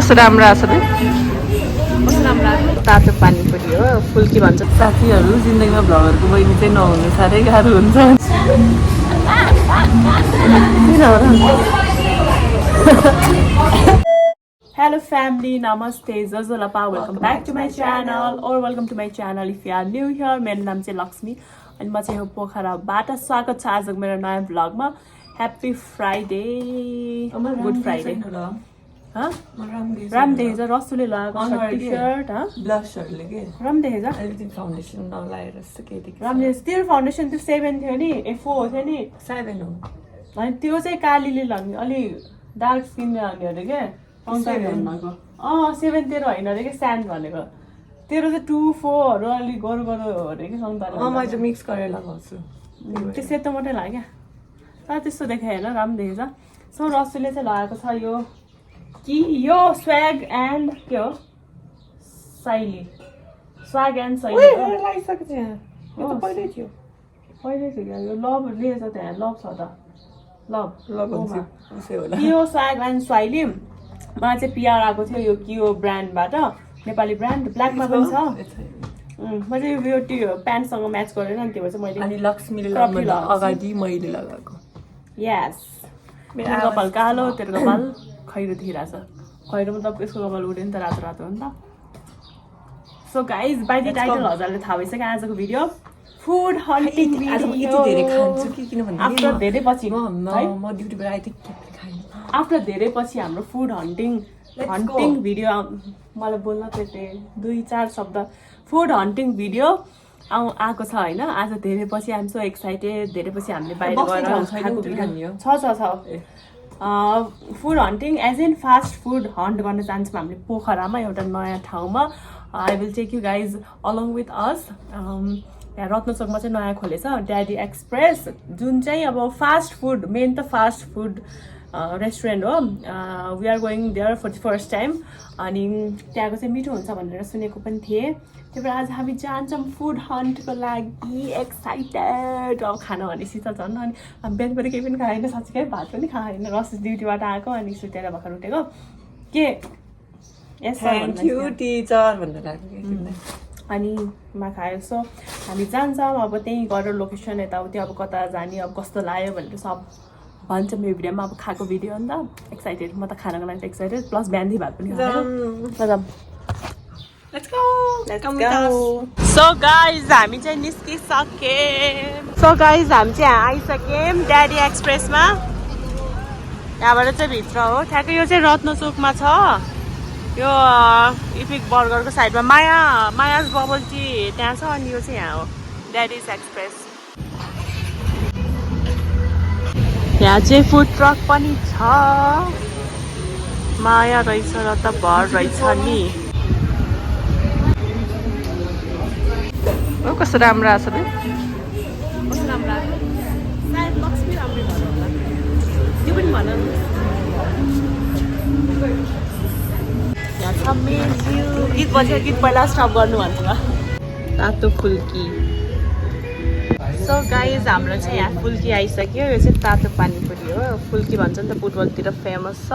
कस्तो राम्रो आछ नि तातो पानी पनि हो फुल्की भन्छ साथीहरू जिन्दगीमा भ्लगरको बहिनी चाहिँ नहुनु साह्रै गाह्रो हुन्छ Hello family, namaste, Zazalapa, welcome back to my channel or welcome to my channel if you are new here. मेरो नाम चाहिँ लक्ष्मी अनि म चाहिँ हो पोखराबाट स्वागत छ आजको मेरो नयाँ भ्लगमा happy Friday good Friday Ram देखेछ रसुले लगाएको टी-शर्ट ब्लसहरुले के राम देखेछ अहिले फाउन्डेसन नलाएर जस्तो के देख्छ राम देखेछ तेरो फाउन्डेसन त्यो 7 थियो नि ए 4 थियो नि 7 हो अनि त्यो चाहिँ कालीले लाउने अलि डार्क स्किनले लाउने अरे के भन्नको 7 तेरो हैन अरे के स्यान्ड भनेको तेरो चाहिँ 2 4 हरू अलि गरु गरु अरे के सङ्ताले म चाहिँ मिक्स गरेर लगाउँछु त्यो सेतो मात्रै लाग्यो तर त्यस्तो देखाए हैन राम देखेछ सो रसुले चाहिँ लगाएको छ यो कि यो स्वैग एन्ड के हो साइली स्वाग एन्ड साइली लागिसकेको छ यहाँ यो त पहिल्यै थियो क्या यो लभ रहेछ त्यहाँ लभ छ त लभ यो स्वाग एन्ड साइली मलाई चाहिँ पिआर आएको थियो यो कियो ब्रान्डबाट नेपाली ब्रान्ड ब्ल्याकमा पनि छ म चाहिँ यो प्यान्टसँग म्याच गरेर अनि त्यो भएर चाहिँ मैले अनि लक्ष्मीले अगाडि मैले लगाएको यस मेरो कपाल कालो तेरो कपाल खैरो देखिरहेछ खैरो मतलब यसको कपाल उड्यो नि त रातो रातो हो नि त so guys by the title हजुरले थाहा भइसक्यो आजको भिडियो फुड हन्टिङ भिडियो धेरै खान्छु कि किनभने आफ्टर धेरै पछि म ड्युटीबाट आइदिए के खाएँ आफ्टर धेरै पछि हाम्रो फुड हन्टिङ भिडियो मलाई बोल्न त्यति 2-4 शब्द फुड हन्टिङ भिडियो आएको छ होइन आज धेरै पछि आइएम सो एक्साइटेड धेरै पछि हामीले बाहिर गएर खाएको भिडियो छ food hunting as in fast food hunt गर्न चाहन्छौँ हामीले पोखरामा एउटा नयाँ ठाउँमा I will take you guys along with us यहाँ रत्नचोकमा चाहिँ नयाँ खोलेछ ड्याडी एक्सप्रेस जुन चाहिँ अब फास्ट फुड मेन त फास्ट फुड रेस्टुरेन्ट हो we are going there for the first time अनि त्यहाँको चाहिँ मिठो हुन्छ भनेर सुनेको पनि थिएँ त्यही भएर आज हामी जान्छौँ फुड हन्टको लागि एक्साइटेड अब खाना भनेपछि त झन् अनि बिहानपरि केही पनि खाएन साँच्चीकै भात पनि खाएन रस ड्युटीबाट आएको अनि सुतेर भर्खर उठेको के थ्याङ्क यू टिचर भनेर लाग्यो अनि मा खायो सो हामी जान्छौँ अब त्यहीँ गरेर लोकेसन यताउति अब कता जाने अब कस्तो लाग्यो भनेर सब भन्छ मेरो भिडियोमा अब खाएको भिडियो हो नि त एक्साइटेड म त खानको लागि एक्साइटेड प्लस बिहान भात पनि खाएर Let's go. So guys, हामी चाहिँ निस्किसक्यौँ सो गाइज हामी चाहिँ आइसक्यौँ ड्याडी एक्सप्रेसमा यहाँबाट चाहिँ भित्र हो ठ्याक्कै यो चाहिँ रत्नचोकमा छ यो इपिक बर्गरको साइडमा मायाज बबल टी त्यहाँ छ अनि यो चाहिँ यहाँ हो ड्याडीज एक्सप्रेस यहाँ चाहिँ फुड ट्रक पनि छ माया रहेछ र त भर रहेछ नि कस्तो राम्रो आछ नि कस्तो राम्रो आछ सायद लक्ष्मी राम्रै भन्नु होला त्यो पनि भन यहाँ छ मेन्यु गीत बजेर गीत पहिला स्टप गर्नु भन्नु तातो फुल्की सो गाइज हाम्रो चाहिँ यहाँ फुल्की आइसक्यो यो चाहिँ तातो पानीपुरी हो फुल्की भन्छ नि त बुटवलतिर फेमस छ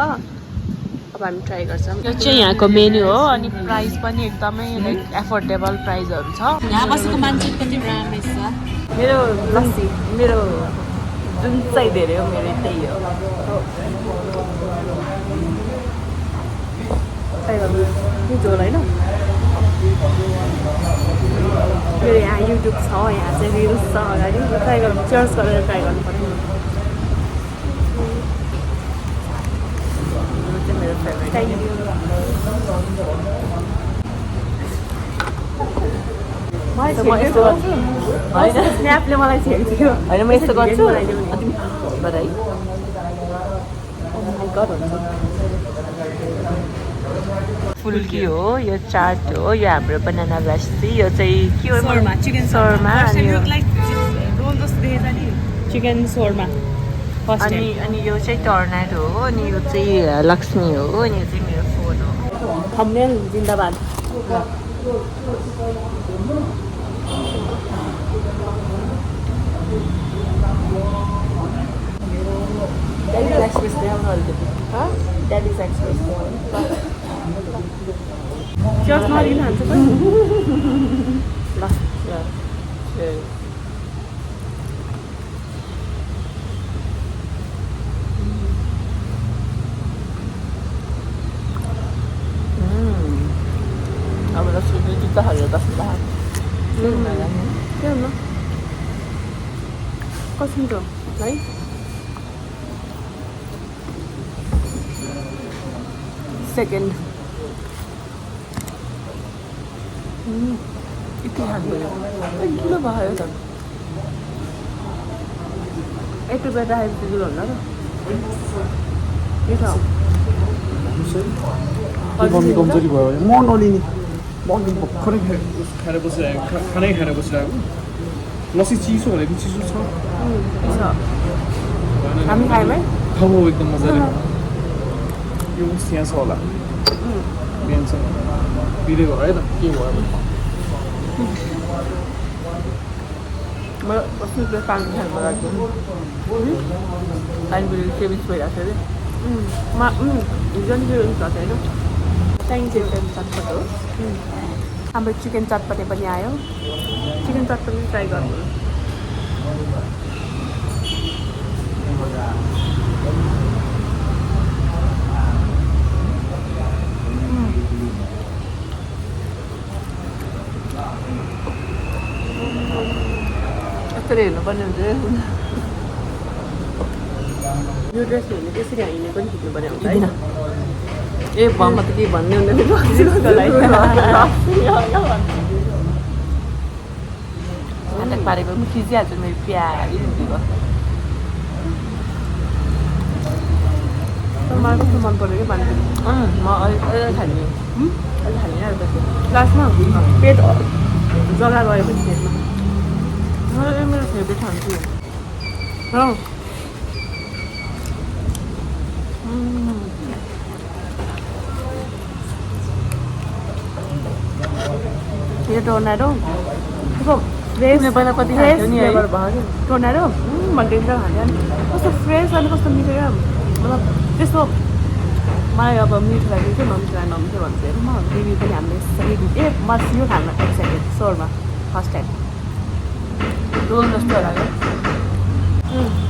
अब हामी ट्राई गर्छौँ यो चाहिँ यहाँको मेन्यू हो अनि प्राइस पनि एकदमै लाइक एफोर्डेबल प्राइसहरू छ यहाँ बसेको मान्छे पनि राम्रै छ मेरो लस्सी मेरो जुन चाहिँ धेरै हो मेरो त्यही हो ट्राई गर्नु झोल होइन मेरो यहाँ युट्युब छ यहाँ चाहिँ रिल्स छ अगाडि ट्राई गर्नु चर्च गरेर ट्राई गर्नु पर्यो मेरो फेभरेट स्न्यापले मलाई छेक्थ्यो होइन म यस्तो गर्छु फुल्की हो यो चाट हो यो हाम्रो बनाना लस्सी यो चाहिँ के हो शोरमा चिकन शोरमा अनि यो चाहिँ टर्नेडो हो अनि यो चाहिँ लक्ष्मी हो अनि यो चाहिँ मेरो फोन हो thumbnail Zindabad Daddy's Express there, Daddy's Express there. Cheers नरिन हान्छ त ल अब त सुने जुत्ता हालेर बस्नु के हो कस्तो है सेकेन्ड यति खाँदैन किन भयो त एक रुपियाँ राखेपछि किलो हुन्न त कमी कमजोरी भयो भने म नलिने म भर्खरै खाएर बसिरहेको खानै खाएर बसिरहेको लस्सी चिसो भनेको चिसो छ हामी खायौँ है खाऊ एकदम मजाले यो यहाँ छ होला बिहानसम्म बिरेको है त के भयो म अस्ति त्यो पानी खानु लाग्यो पानी बिरेको केबिज भइरहेको थियो अरे हिजो नि त्यो हुन्छ होइन चाहिन्छ चटपट हो हाम्रो चिकन चटपटे पनि आयो चिकन चटपटे ट्राई गर्नु यसरी हेर्नुपर्ने हुन्छ यो ड्रेस हेर्ने त्यसरी हामीले पनि खिच्नु पर्ने हुन्छ है ए म त के भन्ने हुँदैन नाटक पारेको पनि खिचिहाल्छु मेरो प्यारी भयो मलाई कस्तो मन पर्यो कि पानी म अहिले खाने अहिले खाने लास्टमा पेट जग्गा गयो भने पेटमा मेरो फेभरेट खान्छु यो टोर्नाडो फ्रेस पहिला कति खान्थ्यो नि है टोर्नाडो मैले खान्थ्यो नि कस्तो फ्रेस अनि कस्तो मिठो क्या मतलब त्यस्तो मलाई अब मिठो लाग्यो कि नमिठो लाग्यो नमिठो भन्छ हेर म रिभ्यू पनि हामीले सही ए म यो खान excited Soorma first time role जस्तो लाग्यो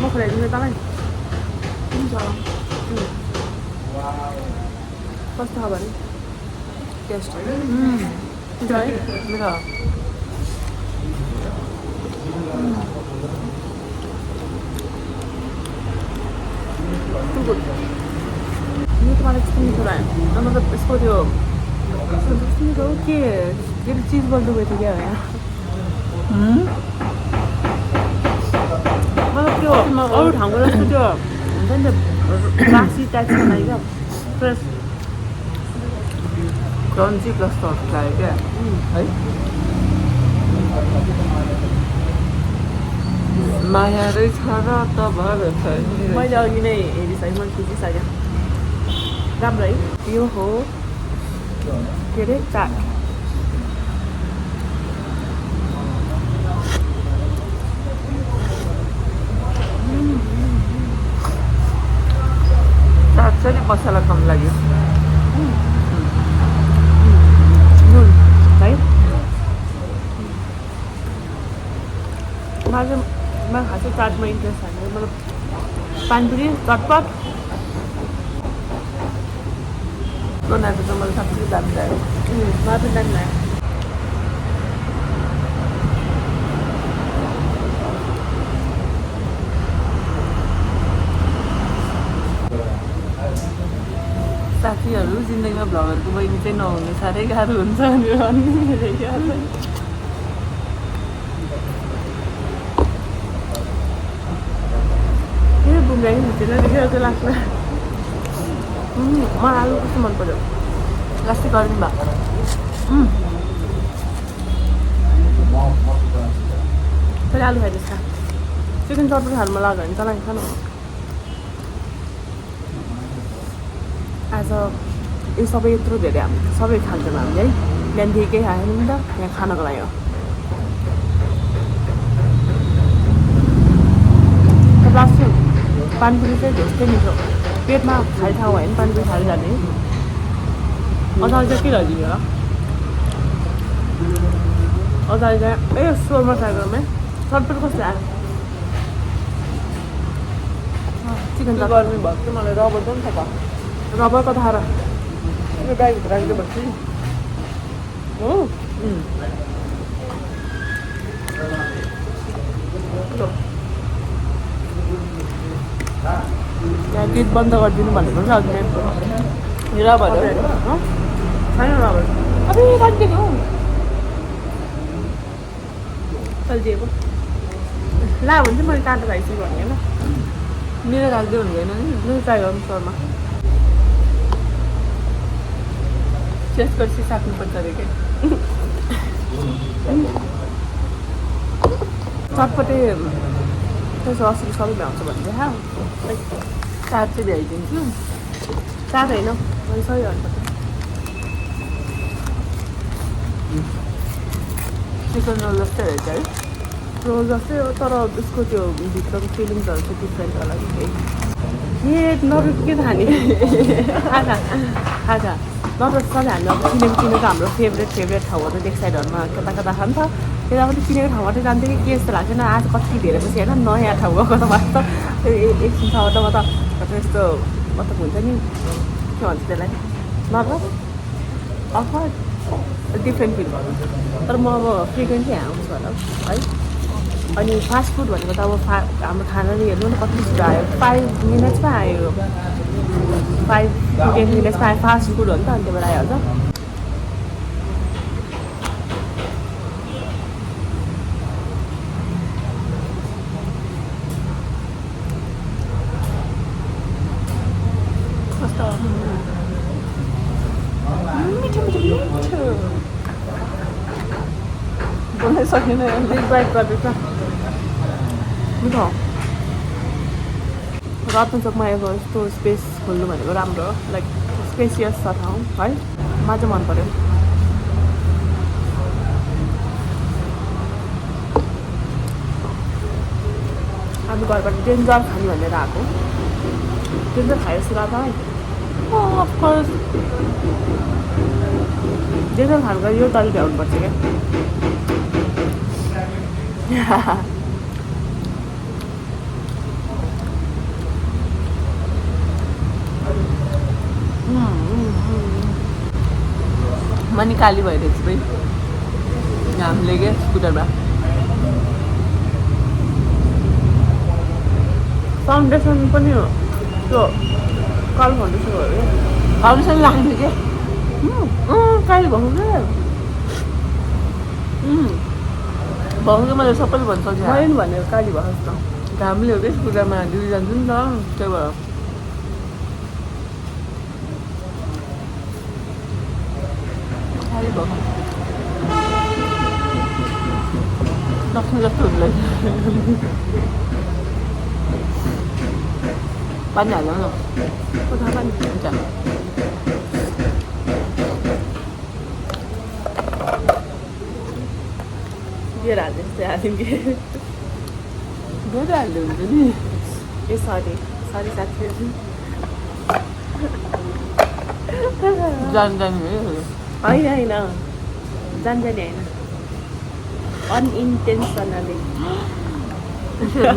म खुलाइदिन्छु तपाईँ कस्तो छ भने टेस्ट मेरो यो त मलाई त्यस्तो मिठो लाग्यो मतलब यसको त्यो मिठो के चिज बल्दो गएको थियो क्या हो यहाँ मतलब त्यो अरू ठाउँको जस्तो त्यो हुन्छ नि त्यो बासी टाइपको लाग्यो क्या फ्रेस क्रन्ची प्लस सफ्ट लाग्यो क्या है माया रहेछ र त भएर मैले अघि नै हेरिसकेँ मैले खिचिसकेँ राम्रो है यो हो के अरे चाट चाट चाहिँ मसला कम लाग्यो नुन है मलाई खासै चाटमा इन्ट्रेस्ट छैन मतलब पानीपुरी चटपट टोर्नाडो चाहिँ मलाई साँच्चै दामी लाग्यो मलाई पनि दामी लाग्यो साथीहरू जिन्दगीमा भ्लगरको बहिनी चाहिँ नहुनु साह्रै गाह्रो हुन्छ भनेर भन्ने बुमराङ हिँडेर देखेर लाग्छ मलाई आलु कस्तो मन पर्यो लास्टै गरिदिनु भएको तैँले आलु खाइदिएस् खा चिकन चटपटी खानु मन लाग्यो भने तँलाई खानु आज यो सबै यत्रो धेरै सबै खान्छौँ हामीले है बिहानदेखि केही खाएन नि त यहाँ खानको लागि हो लास्ट पानीपुरी चाहिँ झोस्टै मिठो पेटमा खाइ ठाउँ होइन पानीपुरी खाएर जाने अचार चाहिँ के लैदियो होला अचार चाहिँ ए सोरमा ट्राई गरौँ है चटपट कस्तो आयो चिकन गर्मी भएको थियो मलाई रबर पनि थाहा रबर कता खाएर यो ब्यागभित्र राख्दै भन्छु नि हो यहाँ गीत बन्द गरिदिनु भनेको नि अघि रबर हो छैन रबर अबे काटिदिएको चल्दिएको ला भने चाहिँ मैले काटेर आइसकेँ भने होइन मेरो राख्दै हुँदैन नि मेरो ट्राई गरौँ सरमा टेस्ट गरेपछि साक्नुपर्छ अरे के चटपटे त्यसो असली सबै भ्याउँछ भने चाहिँ खा चाट चाहिँ भ्याइदिन्छु चाट होइन मैले सही भन्नु चिकन रोल जस्तै रहेछ है रोल जस्तै हो तर उसको त्यो भित्रको फिलिङ्सहरू चाहिँ डिफ्रेन्ट होला कि ए नरुट के खाने खा नत्र सधैँ हामी अब चिनेको हाम्रो फेभरेट ठाउँहरू डेक साइडहरूमा कता खान्छ त्यता पनि चिनेको ठाउँबाट जान्थ्यो कि के जस्तो लाग्दैन आज कति धेरै पछि होइन नयाँ ठाउँ गएको त वास्तव एकछिन ठाउँबाट त यस्तो मतलब हुन्छ नि के भन्छ त्यसलाई नत्र अफर डिफ्रेन्ट फिल गर्नु तर म अब फ्रिक्वेन्टली आउँछु होला है अनि फास्ट फुड भनेको त अब हाम्रो खानाले हेर्नु न कति छिटो आयो 5 मिनट्समा आयो 5 to 10 मिनट्समा आयो फास्ट फुड हो नि त अनि त्यही भएर आइहाल्छ कस्तो मिठो बोल्नै सकिँदैन बिग बाइट गर्दैछ मिठो रत्नचोकमा एउटा यस्तो स्पेस खोल्नु भनेको राम्रो हो लाइक स्पेसियस छ ठाउँ है मलाई चाहिँ मन पऱ्यो हामी घरबाट डेन्जर खाने भनेर आएको डेन्जर खायो जस्तो लाग्छ है अफकोर्स डेन्जर खानुको यो तरिका भ्याउनुपर्छ क्या म निकाली भइरहेको छु भाइ हामीले क्या स्कुटरमा फाउन्डेसन पनि हो त्यो कल फाउन्डेसन हो अरे फाउन्डेसन लाग्ने क्या कहिले भएको क्या भएको मैले सबैले भन्छ मैले नि भनेको काली भएको जस्तो घामले हो क्या स्कुटरमा ड्युटी जान्छु नि त त्यही भएर लक्ष्मी जस्तो हुँदैन पानी हाल्नु न कता पानी हुन्छ बियर हाल्ने जस्तै हाल्यौँ कि दुध हाल्दै हुन्छ नि ए सरी साथीहरू जानु होइन जान्ने होइन अनइन्टेन्सनली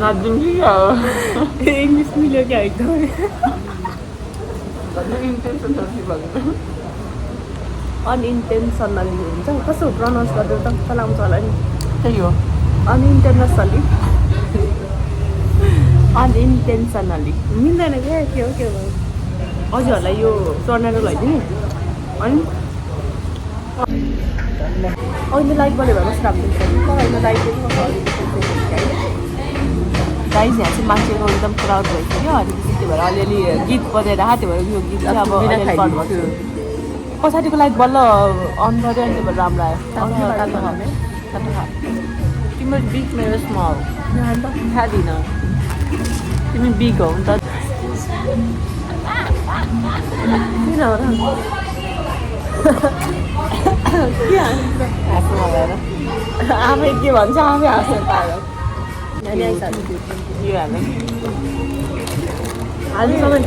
नाच्दिउँ कि इङ्ग्लिस मिल्यो क्या एकदमै अनइन्टेन्सनली हुन्छ कस्तो प्रनाउन्स गर्दै त कस्तो लाउँछ होला नि त्यही हो अनइन्टेन्सनली अनइन्टेन्सनली मिल्दैन क्या के हो हजुरहरूलाई यो टर्नेडो लैदिने अनि अहिले लाइक बढ्यो भने कस्तो राम्रो हुन्छ तर अहिले लाइक पनि गाइज यहाँ चाहिँ मान्छेको एकदम क्राउड भइसक्यो अनि त्यही भएर अलिअलि गीत बजाएर त्यही भएर यो गीत चाहिँ अब पछाडिको लाइट बल्ल अन गऱ्यो अनि त्यही भएर राम्रो आयो तिम्रो बिग मेरो स्मल खाँदिन तिमी बिग हो नि त किन हो र हाँस्नु लगाएर आफै के भन्छ आफै हाँस्नु पाएर नानी आइसक्यो यो हाल्ने हाल्नु सबै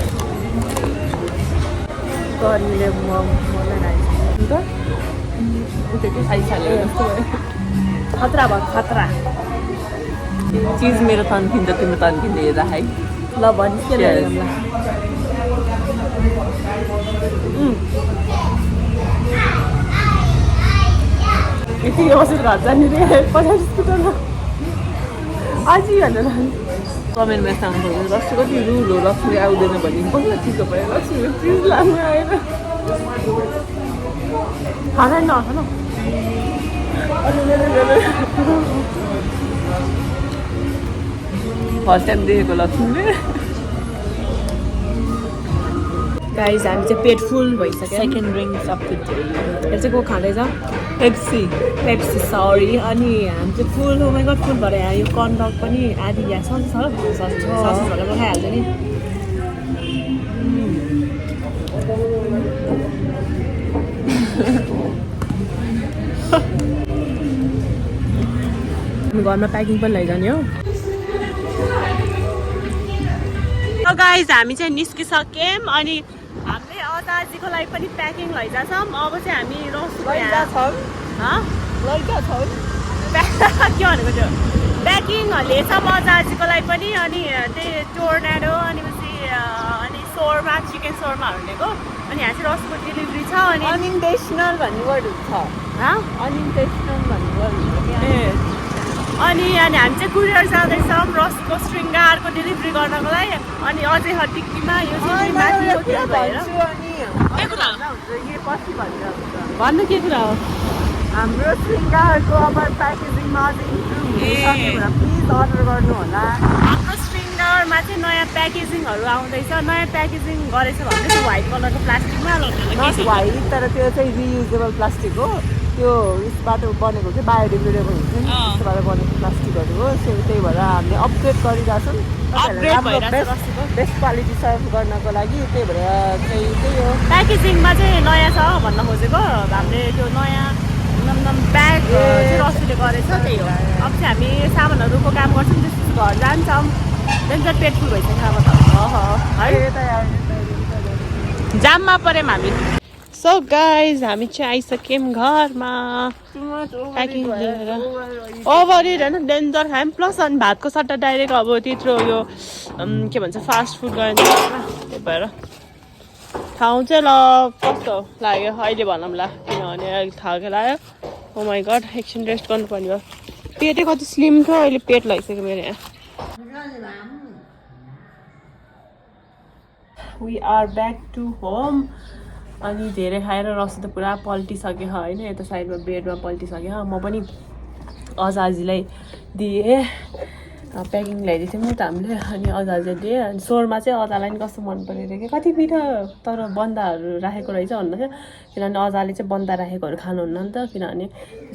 गर्मीले मलाई अन्त उठेको खाइसहाल्यो जस्तो भयो खतरा भयो खतरा चिज मेरो तन्किन्छ तिम्रो तन्किँदै हेर्दा है ल भनिस् के Yes. यति बसेर घर जाने रे 50 स्कुटरमा अझै भनेर कमेन्टमा यस्तो आउँछ लक्ष्मी कति रुल हो लक्ष्मी आउँदैन भने कस्तो ठिक भयो लक्ष्मी चिज लाग्नु आएन खाना नखान फर्स्ट टाइम देखेको लक्ष्मीले गाइज हामी चाहिँ पेट फुल भइसक्यो second drink of the day यो चाहिँ को खाँदैछ पेप्सी पेप्सी सरी अनि हामी चाहिँ फुल ओमाइ गड फुल भएर यो कर्न डग पनि आधी यहाँ सस छ ससहरू खाइहाल्छ नि घरमा प्याकिङ पनि लैजाने हो गाइज हामी चाहिँ निस्किसक्यौँ अनि हामीले अदाजीको लागि पनि प्याकिङ लैजाछौँ अब चाहिँ हामी लैजा छौँ के भनेको त्यो प्याकिङ लिएछ अदाजीको लागि पनि अनि त्यही टोर्नाडो अनि अनि सोरमा चिकन सोर्माहरू लिएको अनि यहाँ चाहिँ रसको डेलिभरी छ अनि अनइन्टेन्सनल भन्ने वर्ड छ अनइन्टेन्सनल भन्ने वर्ड ए अनि हामी चाहिँ कुरियर जाँदैछौँ रसको शृङ्गारको डेलिभरी गर्नको लागि अनि अझै टिक्कीमा यो चाहिँ माथिको भएर के कुरा भन्नु के कुरा हो हाम्रो शृङ्गारको अब प्याकेजिङमा अझै प्लिज अर्डर गर्नु होला हाम्रो शृङ्गारमा चाहिँ नयाँ प्याकेजिङहरू आउँदैछ नयाँ प्याकेजिङ गरेछ भने चाहिँ व्हाइट कलरको प्लास्टिकमा नट व्हाइट तर त्यो चाहिँ रियुजेबल प्लास्टिक हो त्यो उसबाट बनेको चाहिँ बायोडिग्रेडेबल हुन्छ नि त्यसबाट बनेको प्लास्टिकहरू हो त्यही भएर हामीले अपग्रेड गरिरहेछौँ बेस्ट क्वालिटी सर्भ गर्नको लागि त्यही भएर चाहिँ त्यही हो प्याकेजिङमा चाहिँ नयाँ छ भन्न खोजेको हामीले त्यो नयाँ ब्याग चाहिँ रसुले गरेछ त्यही हो अब चाहिँ हामी सामानहरूको काम गर्छौँ त्यसपछि घर जान्छौँ त्यहाँदेखि चाहिँ पेट फुल भइसक्यो अब त है जाममा पऱ्यौँ हामी सो गाइज हामी चाहिँ आइसक्यौँ घरमा प्याकिङ लिएर ओभर इट होइन डेन्जर खायौँ प्लस अनि भातको सट्टा डाइरेक्ट अब त्यत्रो यो के भन्छ फास्ट फुड गयो त्यही भएर ठाउँ चाहिँ ल कस्तो लाग्यो अहिले भनौँला किनभने अलिक थाहा लाग्यो ओ माई गड एकछिन रेस्ट गर्नुपर्ने भयो पेटै कति स्लिम थियो अहिले पेट लगाइसक्यो मेरो यहाँ we are back to home अनि धेरै खाएर रस त पुरा पल्टिसक्यो होइन यता साइडमा बेडमा पल्टिसक्यो म पनि अजाजीलाई दिएँ प्याकिङ ल्याइदिएको थियौँ नि त हामीले अनि अजाजीलाई दिएँ अनि सोरमा चाहिँ अजालाई नि कस्तो मन परेर कि कति मिठो तर बन्दाहरू राखेको रहेछ भन्दाखेरि किनभने अजाले चाहिँ बन्दा राखेकोहरू खानुहुन्न नि त किनभने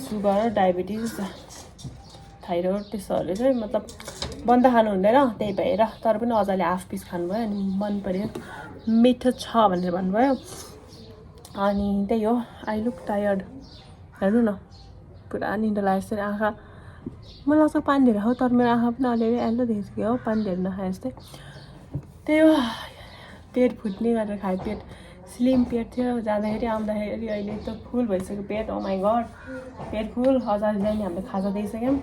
सुगर डायबिटिज थाइरोइड त्यस्तोहरूले चाहिँ मतलब बन्दा खानु हुँदैन त्यही भएर तर पनि अजाले हाफ पिस खानुभयो अनि मन पऱ्यो मिठो छ भनेर भन्नुभयो अनि त्यही हो आई लुक टायर्ड हेर्नु न पुरा निन्दा लागेको जस्तै आँखा मलाई लाग्छ पानी धेरै हो तर मेरो आँखा पनि अलिअलि एल्लो देखिसक्यो हो पानी धेरै नखाए जस्तै त्यही हो पेट फुट्ने गरेर खायो पेट स्लिम पेट थियो जाँदाखेरि आउँदाखेरि अहिले त फुल भइसक्यो पेट ओ माई गड पेट फुल अजारलाई नि हामीले खाजा दिइसक्यौँ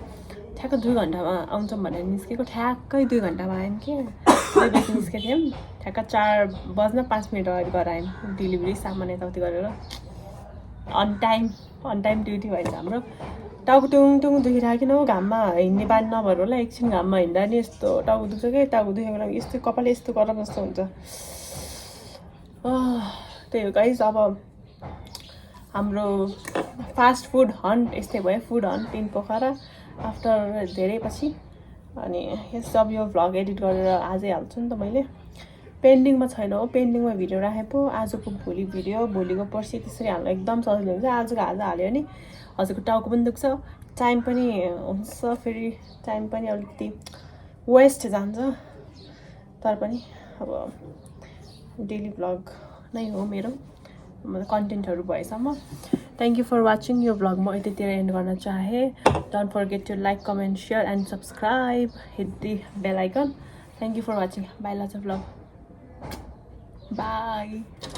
ठ्याक्क 2 घन्टामा आउँछौँ भनेर निस्केको ठ्याक्कै 2 घन्टामा आयौँ कि 2 बजी निस्केको थियौँ ठ्याक्क 4 बज्न 5 मिनट अगाडि गरायौँ डेलिभरी सामान यताउति गरेर अन टाइम ड्युटी भएछ हाम्रो टाउको टुङ दुखिरहेको किन हो घाममा हिँड्ने बानी नभएर होला एकछिन घाममा हिँड्दा नि यस्तो टाउको दुख्छ कि टाउको दुखेको लागि यस्तो कपाल यस्तो गरम जस्तो हुन्छ त्यही हो गाइस अब हाम्रो फास्ट फुड हन्ट यस्तै भयो food hunt in Pokhara after धेरै पछि अनि यस अब यो भ्लग एडिट गरेर आजै हाल्छु नि त मैले पेन्डिङमा छैन हो पेन्डिङमा भिडियो राखेको आजको भोलि भिडियो भोलिको पर्सि त्यसरी हाल्नु एकदम सजिलो हुन्छ आजको आज हाल्यो भने हजुरको टाउको पनि दुख्छ टाइम पनि हुन्छ फेरि टाइम पनि अलिकति वेस्ट जान्छ तर पनि अब डेली भ्लग नै हो मेरो कन्टेन्टहरू भएसम्म थ्याङ्क यू फर वाचिङ यो भ्लग म यतितिर एन्ड गर्न चाहेँ don't forget to like comment share and subscribe hit the bell icon thank you for watching bye लाचा भ्लग बाई